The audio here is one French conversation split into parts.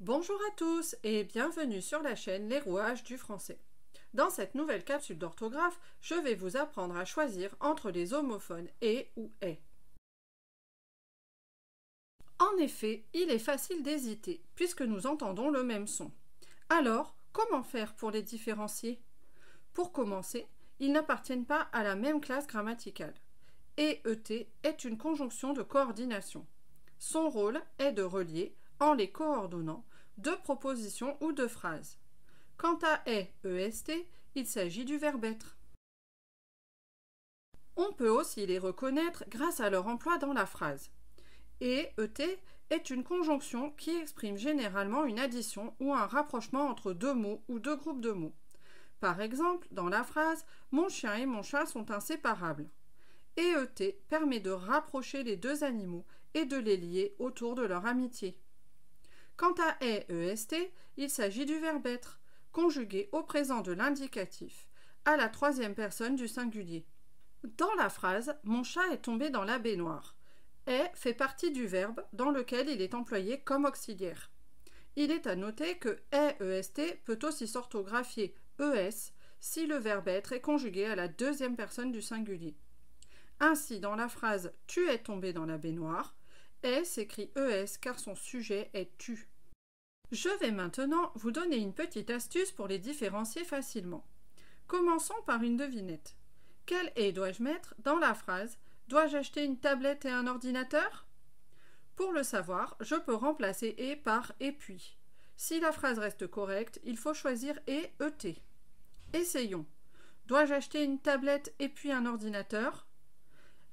Bonjour à tous et bienvenue sur la chaîne Les Rouages du français. Dans cette nouvelle capsule d'orthographe, je vais vous apprendre à choisir entre les homophones et ou est. En effet, il est facile d'hésiter puisque nous entendons le même son. Alors, comment faire pour les différencier? Pour commencer, ils n'appartiennent pas à la même classe grammaticale. Et est une conjonction de coordination. Son rôle est de relier, en les coordonnant, deux propositions ou deux phrases. Quant à est, il s'agit du verbe être. On peut aussi les reconnaître grâce à leur emploi dans la phrase. Et est une conjonction qui exprime généralement une addition ou un rapprochement entre deux mots ou deux groupes de mots. Par exemple, dans la phrase « Mon chien et mon chat sont inséparables ». Et permet de rapprocher les deux animaux et de les lier autour de leur amitié. Quant à est, il s'agit du verbe être, conjugué au présent de l'indicatif, à la troisième personne du singulier. Dans la phrase « Mon chat est tombé dans la baignoire », est fait partie du verbe dans lequel il est employé comme auxiliaire. Il est à noter que est peut aussi s'orthographier es si le verbe être est conjugué à la deuxième personne du singulier. Ainsi, dans la phrase « Tu es tombé dans la baignoire », est s'écrit es car son sujet est tu. Je vais maintenant vous donner une petite astuce pour les différencier facilement. Commençons par une devinette. Quel est dois-je mettre dans la phrase « Dois-je acheter une tablette et un ordinateur ?» Pour le savoir, je peux remplacer « et » par « et puis ». Si la phrase reste correcte, il faut choisir « et » Essayons. Dois-je acheter une tablette et puis un ordinateur?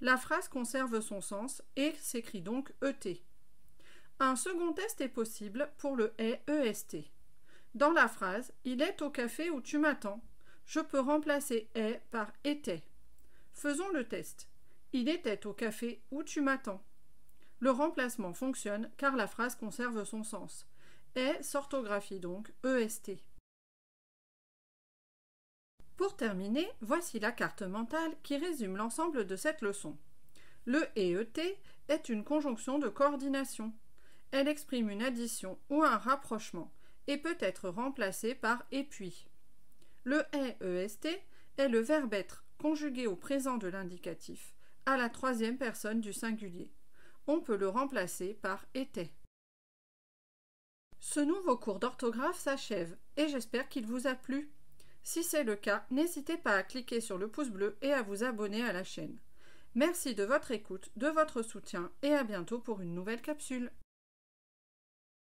La phrase conserve son sens et s'écrit donc ET. Un second test est possible pour le est. Dans la phrase « Il est au café où tu m'attends », je peux remplacer est par était. Faisons le test. Il était au café où tu m'attends. Le remplacement fonctionne car la phrase conserve son sens. Est s'orthographie donc est. Pour terminer, voici la carte mentale qui résume l'ensemble de cette leçon. Le et est une conjonction de coordination. Elle exprime une addition ou un rapprochement et peut être remplacée par et puis. Le est est le verbe être conjugué au présent de l'indicatif, à la troisième personne du singulier. On peut le remplacer par était. Ce nouveau cours d'orthographe s'achève et j'espère qu'il vous a plu. Si c'est le cas, n'hésitez pas à cliquer sur le pouce bleu et à vous abonner à la chaîne. Merci de votre écoute, de votre soutien et à bientôt pour une nouvelle capsule.